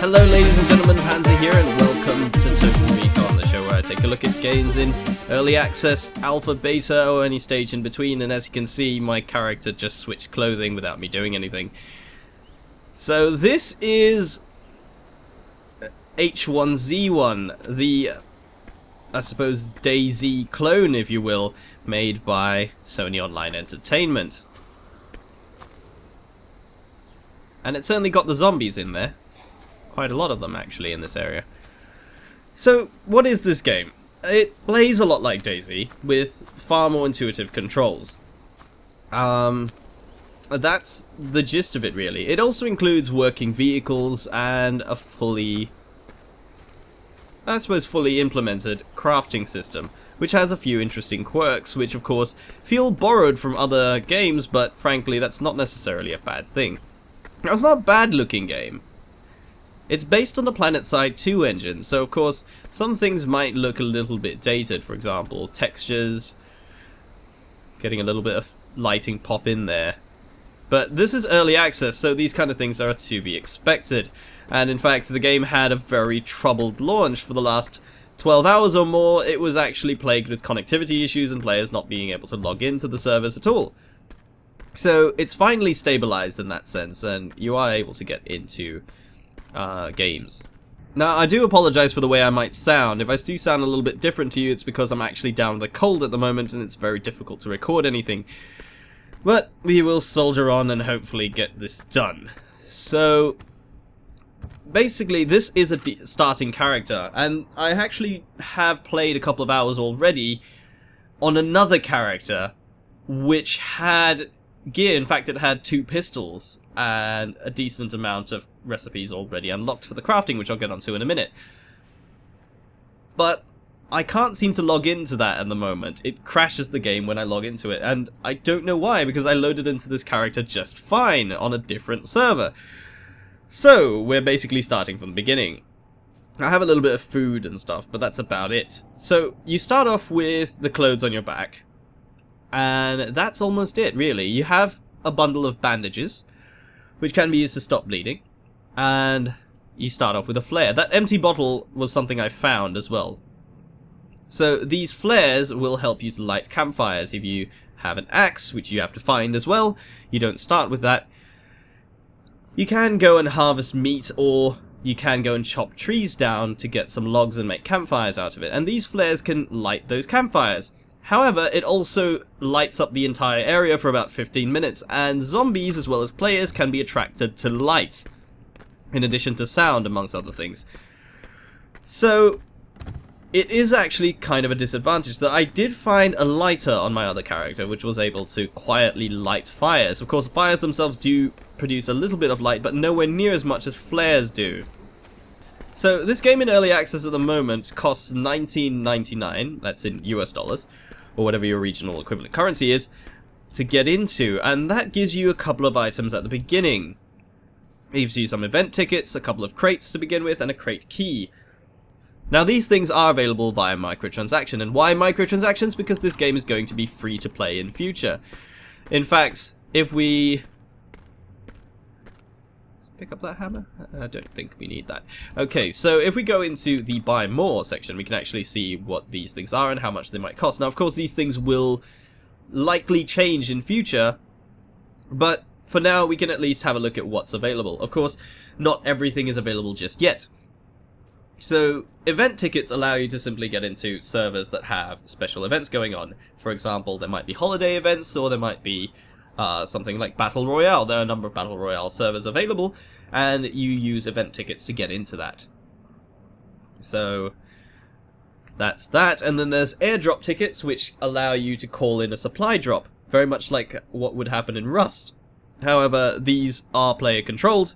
Hello ladies and gentlemen, Panzer here and welcome to Total Recon, the show where I take a look at games in early access, alpha, beta, or any stage in between, and as you can see my character just switched clothing without me doing anything. So this is H1Z1, the, I suppose, DayZ clone, if you will, made by Sony Online Entertainment. And it's certainly got the zombies in there. Quite a lot of them, actually, in this area. So, what is this game? It plays a lot like DayZ, with far more intuitive controls. That's the gist of it, really. It also includes working vehicles and a fully implemented crafting system, which has a few interesting quirks, which, of course, feel borrowed from other games, but frankly, that's not necessarily a bad thing. Now, it's not a bad-looking game. It's based on the PlanetSide 2 engine, so of course some things might look a little bit dated. For example, textures, getting a little bit of lighting pop in there. But this is early access, so these kind of things are to be expected. And in fact, the game had a very troubled launch. For the last 12 hours or more, it was actually plagued with connectivity issues and players not being able to log into the servers at all. So it's finally stabilized in that sense, and you are able to get into games. Now, I do apologize for the way I might sound. If I do sound a little bit different to you, it's because I'm actually down with a cold at the moment and it's very difficult to record anything. But we will soldier on and hopefully get this done. So, basically, this is a starting character, and I actually have played a couple of hours already on another character which had gear. In fact, it had 2 pistols and a decent amount of recipes already unlocked for the crafting, which I'll get onto in a minute. But I can't seem to log into that at the moment. It crashes the game when I log into it, and I don't know why, because I loaded into this character just fine on a different server. So, we're basically starting from the beginning. I have a little bit of food and stuff, but that's about it. So, you start off with the clothes on your back, and that's almost it, really. You have a bundle of bandages, which can be used to stop bleeding, and you start off with a flare. That empty bottle was something I found as well. So these flares will help you to light campfires. If you have an axe, which you have to find as well, you don't start with that. You can go and harvest meat, or you can go and chop trees down to get some logs and make campfires out of it, and these flares can light those campfires. However, it also lights up the entire area for about 15 minutes, and zombies as well as players can be attracted to light, in addition to sound, amongst other things. So, it is actually kind of a disadvantage that I did find a lighter on my other character, which was able to quietly light fires. Of course, fires themselves do produce a little bit of light, but nowhere near as much as flares do. So, this game in early access at the moment costs $19.99, that's in US dollars, or whatever your regional equivalent currency is, to get into, and that gives you a couple of items at the beginning. It gives you some event tickets, a couple of crates to begin with, and a crate key. Now these things are available via microtransaction, and why microtransactions? Because this game is going to be free to play in future. In fact, if we pick up that hammer? I don't think we need that. Okay, so if we go into the buy more section, we can actually see what these things are and how much they might cost. Now, of course, these things will likely change in future, but for now, we can at least have a look at what's available. Of course, not everything is available just yet. So, event tickets allow you to simply get into servers that have special events going on. For example, there might be holiday events, or there might be something like Battle Royale. There are a number of Battle Royale servers available, and you use event tickets to get into that. So, that's that. And then there's airdrop tickets, which allow you to call in a supply drop, very much like what would happen in Rust. However, these are player controlled,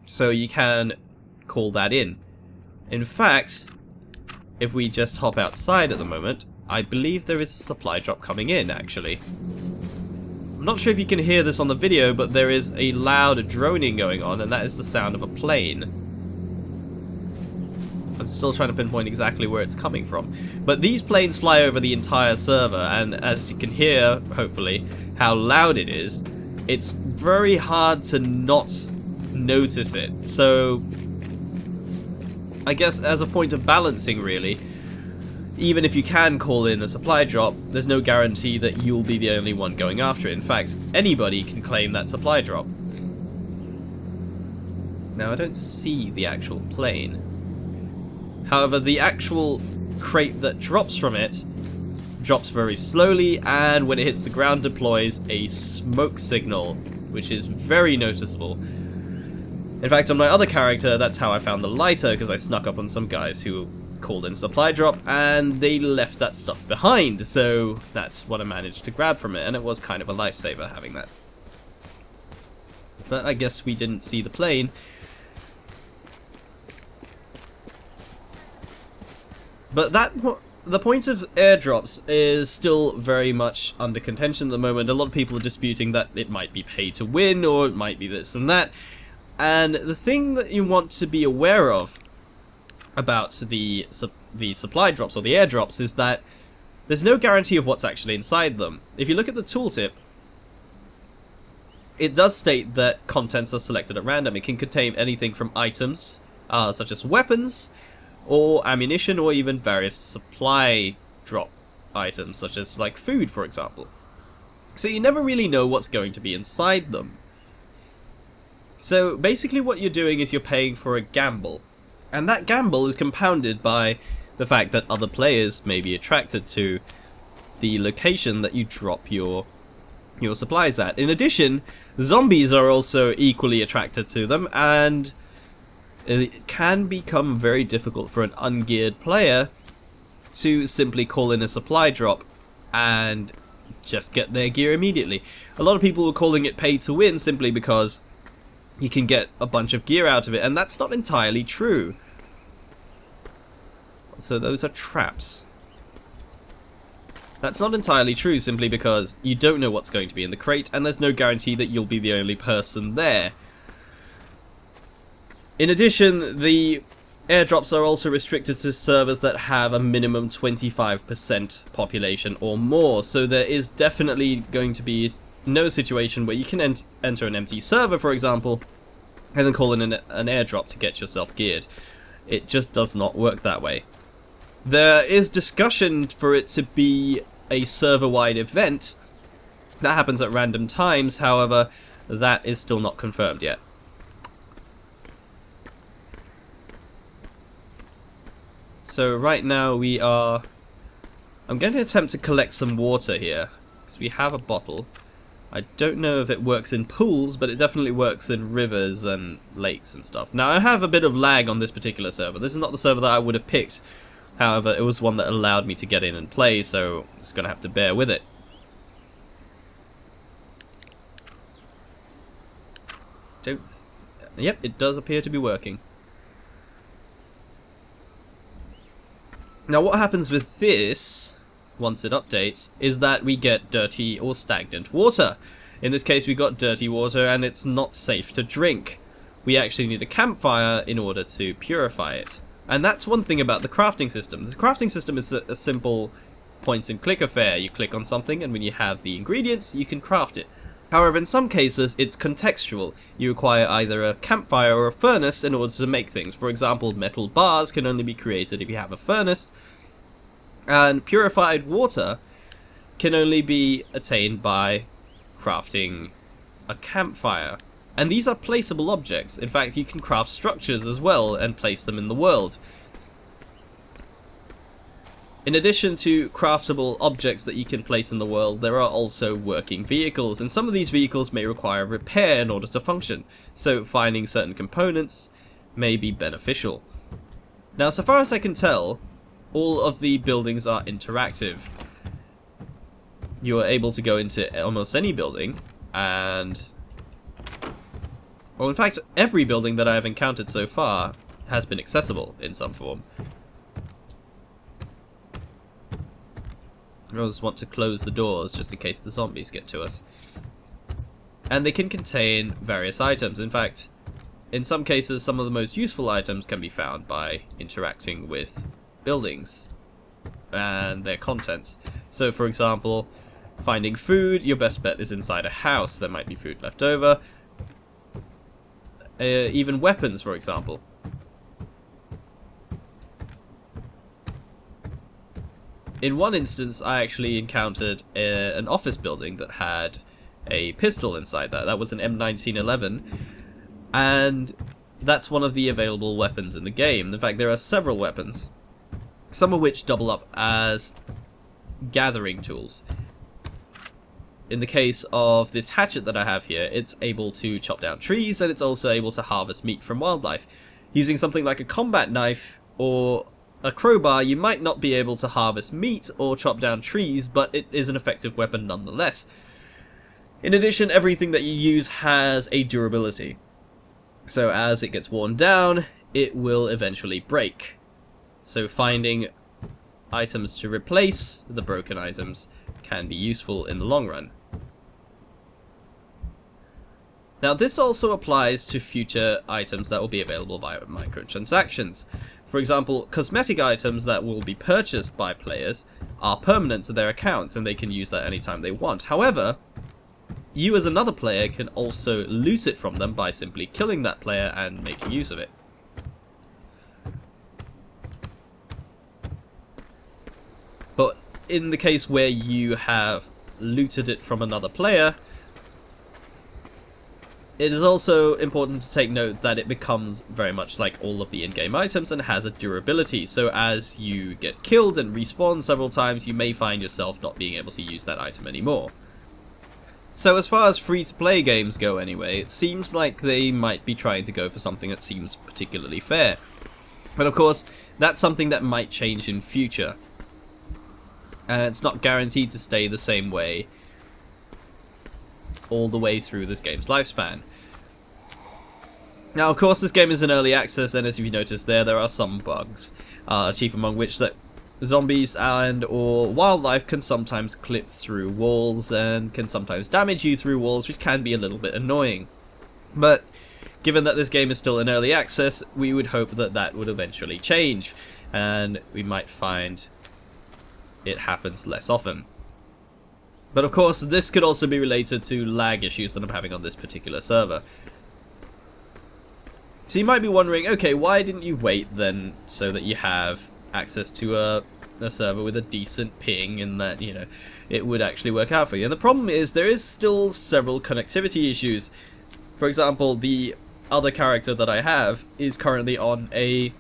so you can call that in. In fact, if we just hop outside at the moment, I believe there is a supply drop coming in, actually. I'm not sure if you can hear this on the video, but there is a loud droning going on, and that is the sound of a plane. I'm still trying to pinpoint exactly where it's coming from. But these planes fly over the entire server, and as you can hear, hopefully, how loud it is, it's very hard to not notice it. So I guess as a point of balancing, really, even if you can call in a supply drop, there's no guarantee that you'll be the only one going after it. In fact, anybody can claim that supply drop. Now, I don't see the actual plane. However, the actual crate that drops from it drops very slowly, and when it hits the ground deploys a smoke signal, which is very noticeable. In fact, on my other character, that's how I found the lighter, because I snuck up on some guys who called in supply drop, and they left that stuff behind, so that's what I managed to grab from it, and it was kind of a lifesaver having that. But I guess we didn't see the plane. But the point of airdrops is still very much under contention at the moment. A lot of people are disputing that it might be pay to win, or it might be this and that. And the thing that you want to be aware of about the supply drops or the airdrops is that there's no guarantee of what's actually inside them. If you look at the tooltip, it does state that contents are selected at random. It can contain anything from items such as weapons, or ammunition, or even various supply drop items, such as like food, for example. So you never really know what's going to be inside them. So basically what you're doing is you're paying for a gamble. And that gamble is compounded by the fact that other players may be attracted to the location that you drop your supplies at. In addition, zombies are also equally attracted to them, and it can become very difficult for an ungeared player to simply call in a supply drop and just get their gear immediately. A lot of people are calling it pay to win simply because you can get a bunch of gear out of it, and that's not entirely true. So those are traps. That's not entirely true simply because you don't know what's going to be in the crate, and there's no guarantee that you'll be the only person there. In addition, the airdrops are also restricted to servers that have a minimum 25% population or more, so there is definitely going to be no situation where you can enter an empty server, for example, and then call in an airdrop to get yourself geared. It just does not work that way. There is discussion for it to be a server-wide event that happens at random times, however, that is still not confirmed yet. So right now I'm going to attempt to collect some water here, because we have a bottle. I don't know if it works in pools, but it definitely works in rivers and lakes and stuff. Now I have a bit of lag on this particular server. This is not the server that I would have picked. However, it was one that allowed me to get in and play, so I'm just going to have to bear with it. Yep, it does appear to be working. Now what happens with this, once it updates, is that we get dirty or stagnant water. In this case we got dirty water, and it's not safe to drink. We actually need a campfire in order to purify it. And that's one thing about the crafting system. The crafting system is a simple point and click affair. You click on something, and when you have the ingredients you can craft it. However, in some cases it's contextual. You require either a campfire or a furnace in order to make things. For example, metal bars can only be created if you have a furnace, and purified water can only be attained by crafting a campfire. And these are placeable objects. In fact, you can craft structures as well and place them in the world. In addition to craftable objects that you can place in the world, there are also working vehicles, and some of these vehicles may require repair in order to function, so finding certain components may be beneficial. Now, so far as I can tell, all of the buildings are interactive. You are able to go into almost any building, and... well, in fact, every building that I have encountered so far has been accessible in some form. I just want to close the doors just in case the zombies get to us. And they can contain various items. In fact, in some cases, some of the most useful items can be found by interacting with buildings and their contents. So, for example, finding food, your best bet is inside a house. There might be food left over. Even weapons, for example. in one instance, I actually encountered an office building that had a pistol inside that. That was an M1911, and that's one of the available weapons in the game. In fact, there are several weapons, some of which double up as gathering tools. In the case of this hatchet that I have here, it's able to chop down trees, and it's also able to harvest meat from wildlife. Using something like a combat knife or a crowbar, you might not be able to harvest meat or chop down trees, but it is an effective weapon nonetheless. In addition, everything that you use has a durability. So as it gets worn down, it will eventually break. So finding items to replace the broken items can be useful in the long run. Now this also applies to future items that will be available via microtransactions. For example, cosmetic items that will be purchased by players are permanent to their account and they can use that anytime they want. However, you as another player can also loot it from them by simply killing that player and making use of it. But in the case where you have looted it from another player, it is also important to take note that it becomes very much like all of the in-game items and has a durability. So as you get killed and respawn several times, you may find yourself not being able to use that item anymore. So as far as free-to-play games go anyway, it seems like they might be trying to go for something that seems particularly fair. But of course, that's something that might change in future. And it's not guaranteed to stay the same way all the way through this game's lifespan. Now, of course, this game is in early access, and as you noticed there are some bugs, chief among which that zombies and or wildlife can sometimes clip through walls and can sometimes damage you through walls, which can be a little bit annoying. But given that this game is still in early access, we would hope that that would eventually change, and we might find it happens less often. But of course, this could also be related to lag issues that I'm having on this particular server. So you might be wondering, okay, why didn't you wait then so that you have access to a server with a decent ping and that, you know, it would actually work out for you? And the problem is there is still several connectivity issues. For example, the other character that I have is currently on a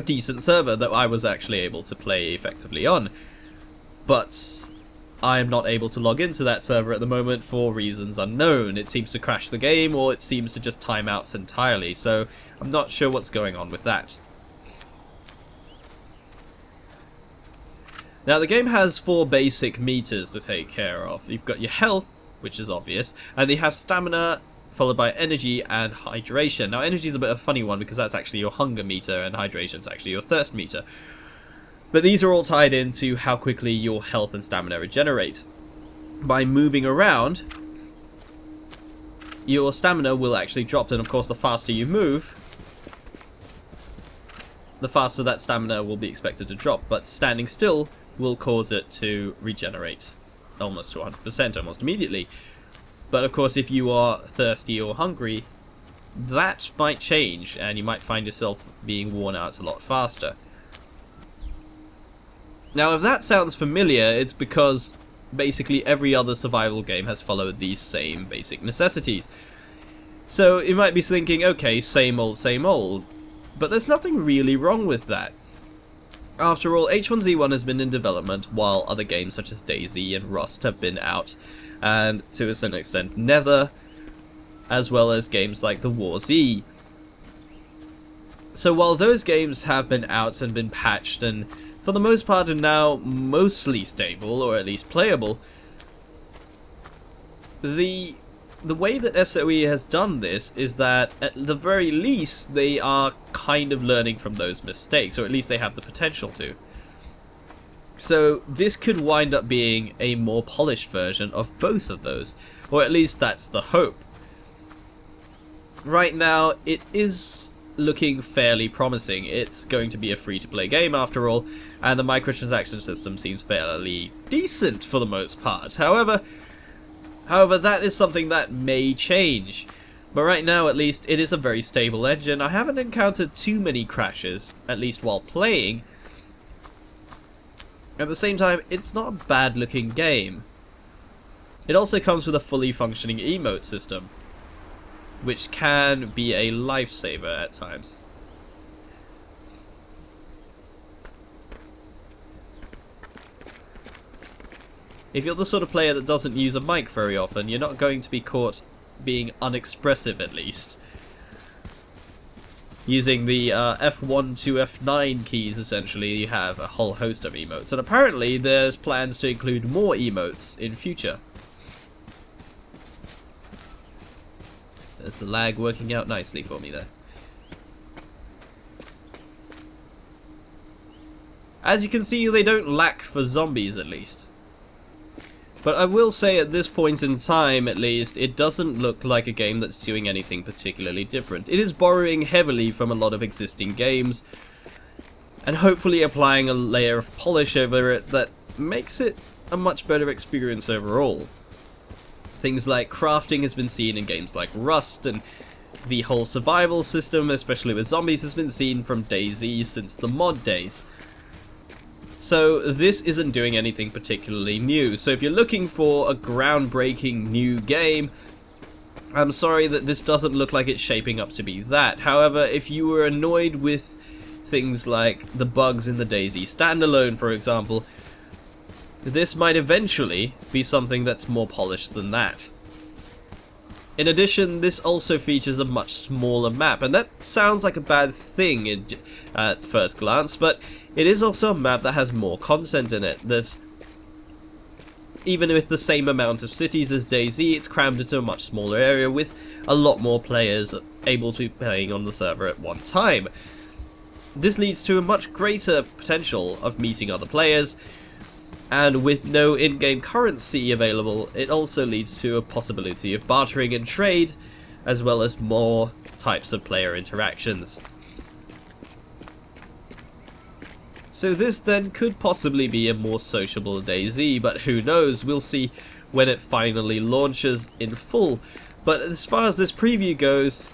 decent server that I was actually able to play effectively on. But I am not able to log into that server at the moment for reasons unknown. It seems to crash the game, or it seems to just time out entirely, so I'm not sure what's going on with that. Now, the game has 4 basic meters to take care of. You've got your health, which is obvious, and you have stamina, followed by energy and hydration. Now, energy is a bit of a funny one because that's actually your hunger meter, and hydration is actually your thirst meter. But these are all tied into how quickly your health and stamina regenerate. By moving around, your stamina will actually drop, and of course the faster you move, the faster that stamina will be expected to drop, but standing still will cause it to regenerate almost to 100%, almost immediately. But of course, if you are thirsty or hungry, that might change, and you might find yourself being worn out a lot faster. Now, if that sounds familiar, it's because basically every other survival game has followed these same basic necessities. So you might be thinking, okay, same old, but there's nothing really wrong with that. After all, H1Z1 has been in development while other games such as DayZ and Rust have been out, and to a certain extent Nether, as well as games like the War Z. So while those games have been out and been patched and for the most part are now mostly stable, or at least playable, the way that SOE has done this is that at the very least they are kind of learning from those mistakes, or at least they have the potential to. So this could wind up being a more polished version of both of those, or at least that's the hope. Right now it is looking fairly promising. It's going to be a free-to-play game after all, and the microtransaction system seems fairly decent for the most part. However, that is something that may change. But right now, at least, it is a very stable engine. I haven't encountered too many crashes, at least while playing. At the same time, it's not a bad looking game. It also comes with a fully functioning emote system, which can be a lifesaver at times. If you're the sort of player that doesn't use a mic very often, you're not going to be caught being unexpressive, at least. Using the F1 to F9 keys, essentially, you have a whole host of emotes. And apparently there's plans to include more emotes in future. There's the lag working out nicely for me there. As you can see, they don't lack for zombies, at least. But I will say at this point in time, at least, it doesn't look like a game that's doing anything particularly different. It is borrowing heavily from a lot of existing games, and hopefully applying a layer of polish over it that makes it a much better experience overall. Things like crafting has been seen in games like Rust, and the whole survival system, especially with zombies, has been seen from DayZ since the mod days. So this isn't doing anything particularly new. So if you're looking for a groundbreaking new game, I'm sorry that this doesn't look like it's shaping up to be that. However, if you were annoyed with things like the bugs in the DayZ standalone, for example, this might eventually be something that's more polished than that. In addition, this also features a much smaller map, and that sounds like a bad thing at first glance, but it is also a map that has more content in it, that even with the same amount of cities as DayZ, it's crammed into a much smaller area with a lot more players able to be playing on the server at one time. This leads to a much greater potential of meeting other players, and with no in-game currency available, it also leads to a possibility of bartering and trade, as well as more types of player interactions. So this then could possibly be a more sociable DayZ, but who knows, we'll see when it finally launches in full. But as far as this preview goes,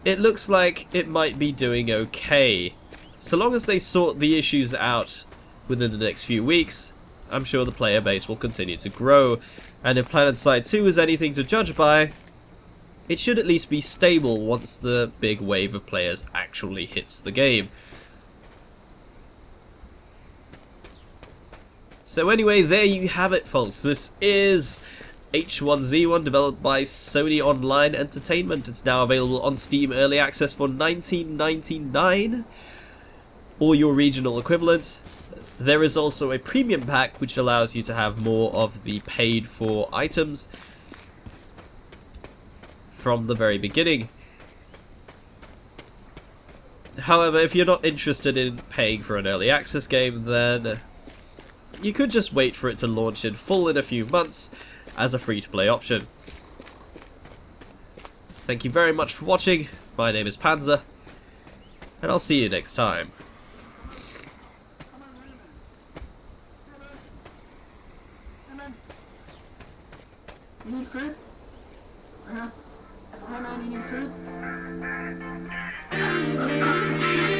it looks like it might be doing okay. So long as they sort the issues out within the next few weeks, I'm sure the player base will continue to grow, and if PlanetSide 2 is anything to judge by, it should at least be stable once the big wave of players actually hits the game. So anyway, there you have it, folks. This is H1Z1, developed by Sony Online Entertainment. It's now available on Steam Early Access for $19.99, or your regional equivalent. There is also a premium pack which allows you to have more of the paid for items from the very beginning. However, if you're not interested in paying for an early access game, then you could just wait for it to launch in full in a few months as a free-to-play option. Thank you very much for watching. My name is Panzer, and I'll see you next time. You need food? Hey man, you need food?